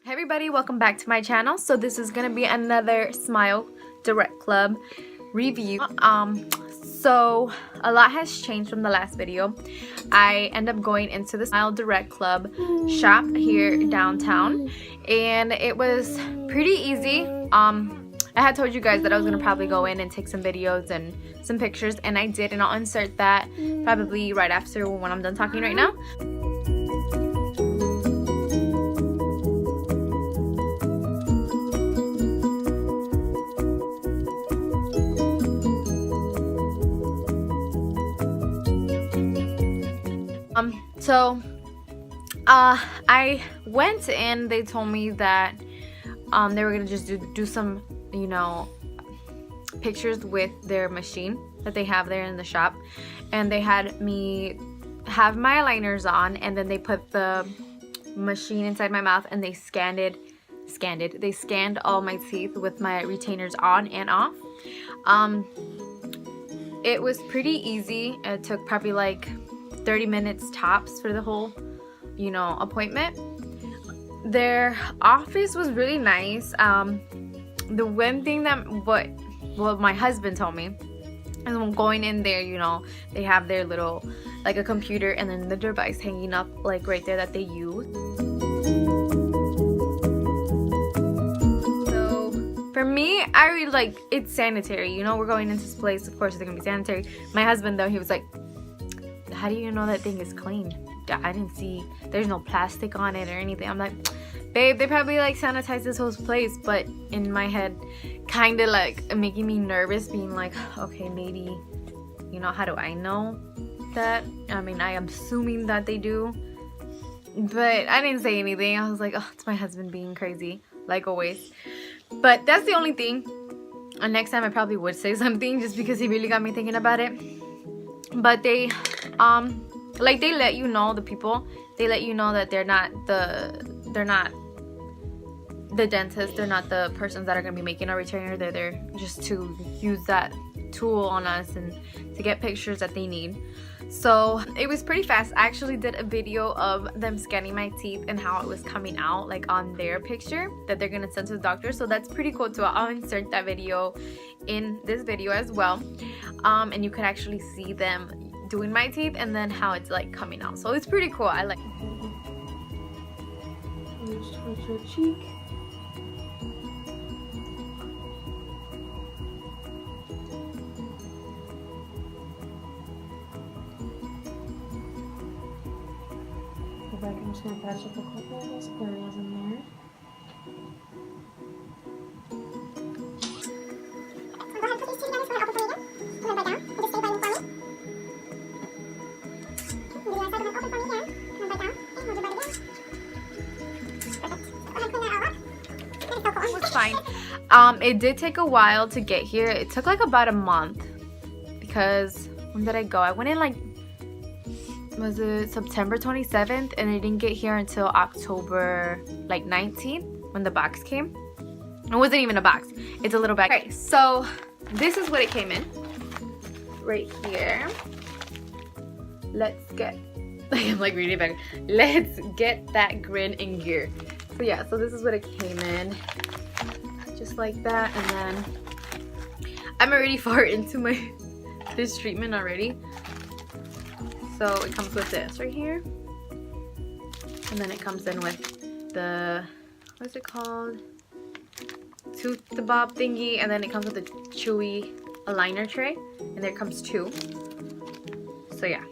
Hey everybody, welcome back to my channel. So this is gonna be another Smile Direct Club review. So a lot has changed from the last video. I end up going into the Smile Direct Club shop here downtown, and it was pretty easy. I had told you guys that I was gonna probably go in and take some videos and some pictures, and I did, and I'll insert that probably right after when I'm done talking right now. I went in. They told me that they were gonna just do some, you know, pictures with their machine that they have there in the shop, and they had me have my aligners on, and then they put the machine inside my mouth and they scanned all my teeth with my retainers on and off. It was pretty easy. It took probably like 30 minutes tops for the whole, you know, appointment. Their office was really nice. The one thing that what my husband told me is when going in there, you know, they have their little, like a computer and then the device hanging up like right there that they use. So for me, I really like, it's sanitary, you know, we're going into this place, of course it's gonna be sanitary. My husband though, he was like, how do you know that thing is clean? I didn't see, there's no plastic on it or anything. I'm like, babe, they probably like sanitized this whole place. But in my head, kind of like making me nervous, being like, okay, maybe, you know, how do I know that? I mean, I am assuming that they do, but I didn't say anything. I was like, oh, it's my husband being crazy, like always. But that's the only thing. And next time I probably would say something, just because he really got me thinking about it. But they like, they let you know, the people, they let you know that they're not the dentist, they're not the persons that are going to be making a retainer. They're there just to use that tool on us and to get pictures that they need. So it was pretty fast. I actually did a video of them scanning my teeth and how it was coming out, like on their picture that they're going to send to the doctor. So that's pretty cool too. I'll insert that video in this video as well, and you could actually see them doing my teeth and then how it's like coming out. So it's pretty cool. I like. Just towards your cheek. Go back. I'm just gonna patch up a couple of those areas in there. Fine. It did take a while to get here. It took like about a month, because when did I go? I went in like, was it September 27th, and I didn't get here until October like 19th when the box came. It wasn't even a box, it's a little bag. Okay, so this is what it came in right here. Let's get, I'm like reading it back. Let's get that grin in gear. So yeah, so this is what it came in, just like that. And then I'm already far into this treatment already. So it comes with this right here, and then it comes in with the, what's it called, the bob thingy, and then it comes with the chewy aligner tray, and there comes two. So yeah,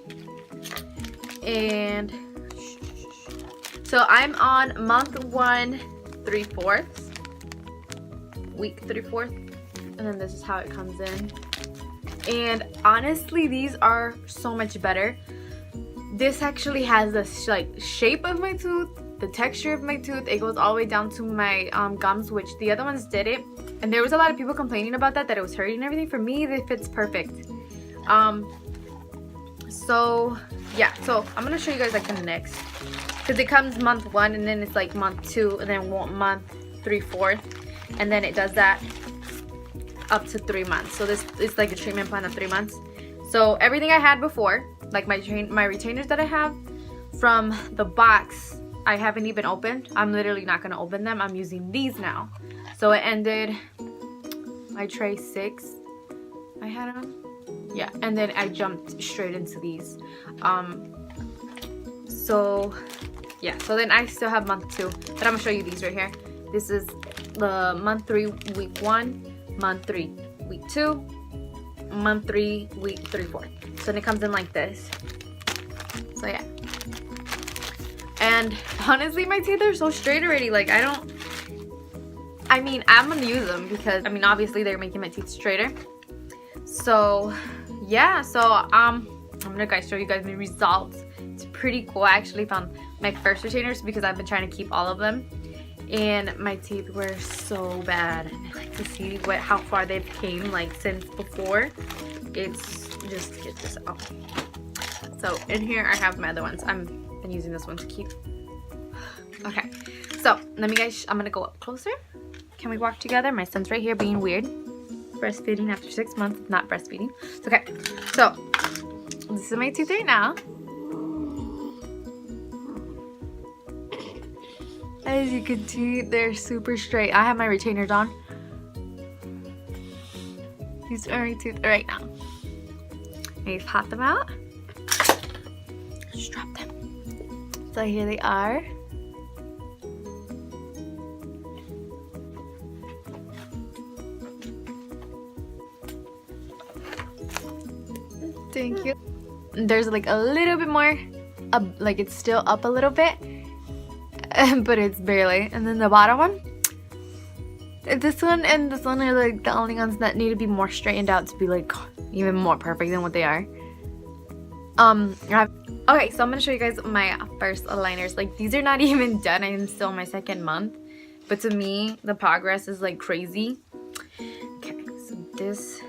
and so I'm on month 1 3/4, week 3/4, and then this is how it comes in. And honestly, these are so much better. This actually has the like shape of my tooth, the texture of my tooth. It goes all the way down to my gums, which the other ones didn't. And there was a lot of people complaining about that it was hurting and everything. For me, it fits perfect. So yeah, so I'm gonna show you guys like the next, because it comes month 1, and then it's like month 2, and then month 3/4, and then it does that up to 3 months. So this is like a treatment plan of 3 months. So everything I had before, like my retainers that I have from the box, I haven't even opened. I'm literally not gonna open them. I'm using these now. So it ended my tray 6 I had on. Yeah, and then I jumped straight into these. So yeah, so then I still have month 2, but I'm gonna show you these right here. This is the month 3 week 1, month 3 week 2, month 3 week 3 4. So then it comes in like this. So yeah, and honestly my teeth are so straight already. Like I mean I'm gonna use them because I mean obviously they're making my teeth straighter. So yeah, so I'm gonna show you guys my results. It's pretty cool. I actually found my first retainers because I've been trying to keep all of them, and my teeth were so bad. I like to see how far they've came like since before. It's just to get this out. So in here I have my other ones. I've been using this one to keep. Okay, so let me guys, I'm gonna go up closer. Can we walk together? My son's right here being weird. Breastfeeding after 6 months, not breastfeeding. It's okay. So this is my teeth right now. As you can see, they're super straight. I have my retainers on. These are my teeth right now. I pop them out. Just drop them. So here they are. Thank you. There's like a little bit more, like it's still up a little bit, but it's barely. And then the bottom one, this one and this one are like the only ones that need to be more straightened out to be like even more perfect than what they are. Okay, so I'm gonna show you guys my first aligners. Like these are not even done. I am still in my 2nd month, but to me the progress is like crazy. Okay, so this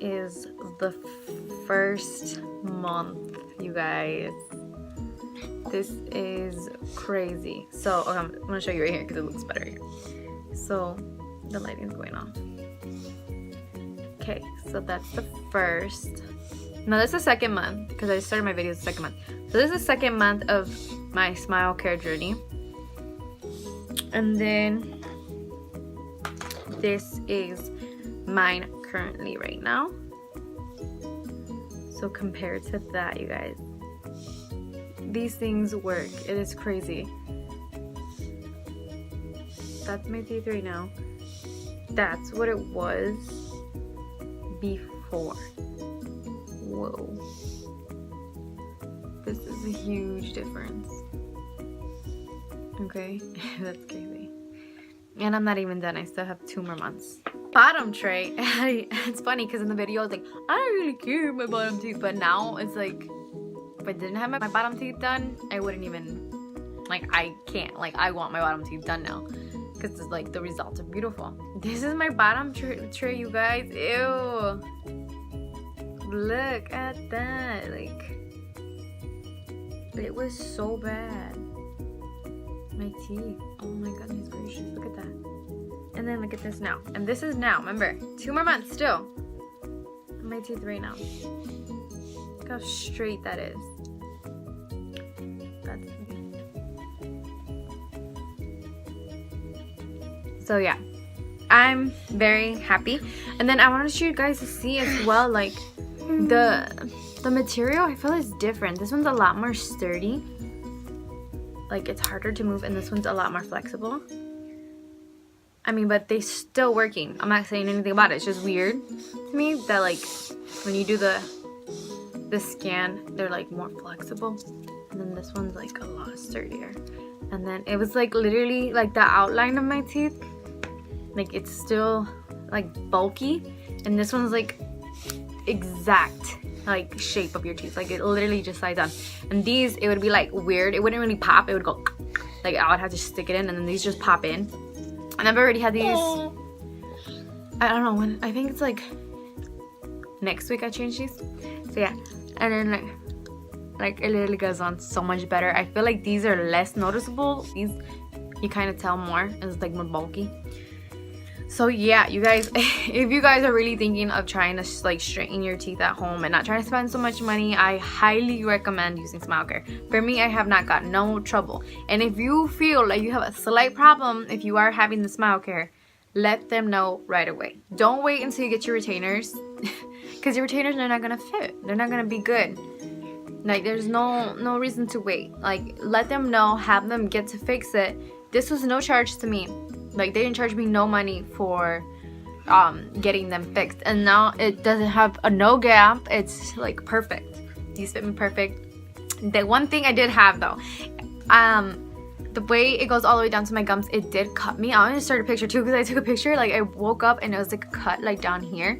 is the 1st month, you guys. This is crazy. So okay, I'm gonna show you right here because it looks better here. So the lighting's going off. Okay, so that's the 1st. No, this is the 2nd month because I started my videos the 2nd month. So this is the 2nd month of my smile care journey. And then this is mine currently right now. So compared to that, you guys, these things work. It is crazy. That's my teeth right now. That's what it was before. Whoa. This is a huge difference. Okay, that's crazy. And I'm not even done. I still have 2 more months. Bottom tray. It's funny because in the video I was like, I don't really care my bottom teeth, but now it's like, if I didn't have my bottom teeth done, I wouldn't even, like, I can't, like, I want my bottom teeth done now because it's like the results are beautiful. This is my bottom tray, you guys. Ew, look at that. Like, it was so bad. My teeth, oh my goodness gracious, look at that. And then look at this now. And this is now, remember, 2 more months still. My teeth right now. Look how straight that is. That's... So yeah, I'm very happy. And then I wanted you guys to see as well, like the material, I feel is different. This one's a lot more sturdy. Like it's harder to move, and this one's a lot more flexible. I mean, but they still working. I'm not saying anything about it. It's just weird to me that like when you do the scan, they're like more flexible, and then this one's like a lot sturdier. And then it was like literally like the outline of my teeth, like it's still like bulky, and this one's like exact like shape of your teeth. Like it literally just slides on. And these, it would be like weird. It wouldn't really pop. It would go like I would have to stick it in, and then these just pop in. And I've already had these, I don't know when, I think it's like next week I change these. So yeah, and then like it literally goes on so much better. I feel like these are less noticeable. These you kind of tell more. It's like more bulky. So yeah, you guys, if you guys are really thinking of trying to like straighten your teeth at home and not trying to spend so much money, I highly recommend using SmileCare. For me, I have not got no trouble. And if you feel like you have a slight problem, if you are having the SmileCare, let them know right away. Don't wait until you get your retainers, because your retainers are not gonna fit. They're not gonna be good. Like, there's no reason to wait. Like, let them know, have them get to fix it. This was no charge to me. Like, they didn't charge me no money for getting them fixed. And now it doesn't have a no gap. It's like perfect. These fit me perfect. The one thing I did have though, the way it goes all the way down to my gums, it did cut me. I'm gonna start a picture too, because I took a picture. Like, I woke up and it was like a cut like down here.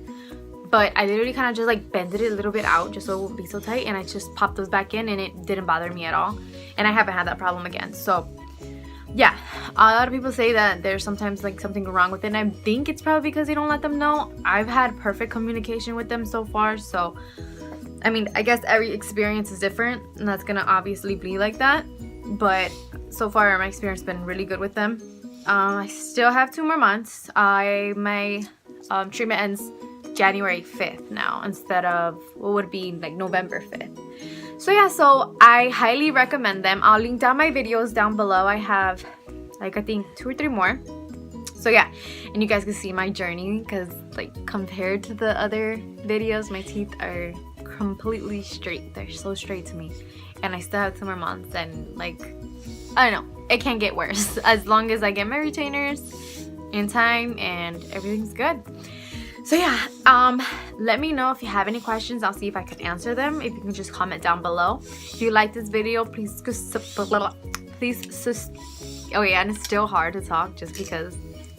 But I literally kind of just like bended it a little bit out just so it won't be so tight. And I just popped those back in and it didn't bother me at all. And I haven't had that problem again. So yeah, a lot of people say that there's sometimes like something wrong with it, and I think it's probably because they don't let them know. I've had perfect communication with them so far, so I mean, I guess every experience is different, and that's gonna obviously be like that, but so far my experience has been really good with them. I still have 2 more months. My treatment ends January 5th now, instead of what would be like November 5th. So yeah, so I highly recommend them. I'll link down my videos down below. I have like, I think 2 or 3 more. So yeah, and you guys can see my journey, because like compared to the other videos, my teeth are completely straight. They're so straight to me, and I still have 2 more months, and like, I don't know, it can't get worse as long as I get my retainers in time and everything's good. So yeah, let me know if you have any questions. I'll see if I can answer them. If you can just comment down below. If you like this video, please oh yeah, and it's still hard to talk just because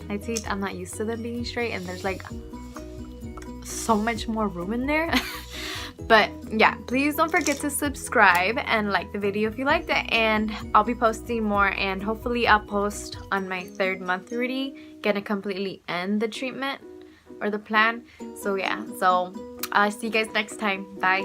my teeth, I'm not used to them being straight, and there's like so much more room in there. But yeah, please don't forget to subscribe and like the video if you liked it, and I'll be posting more, and hopefully I'll post on my 3rd month already, gonna completely end the treatment or the plan. So yeah, so I'll see you guys next time. Bye.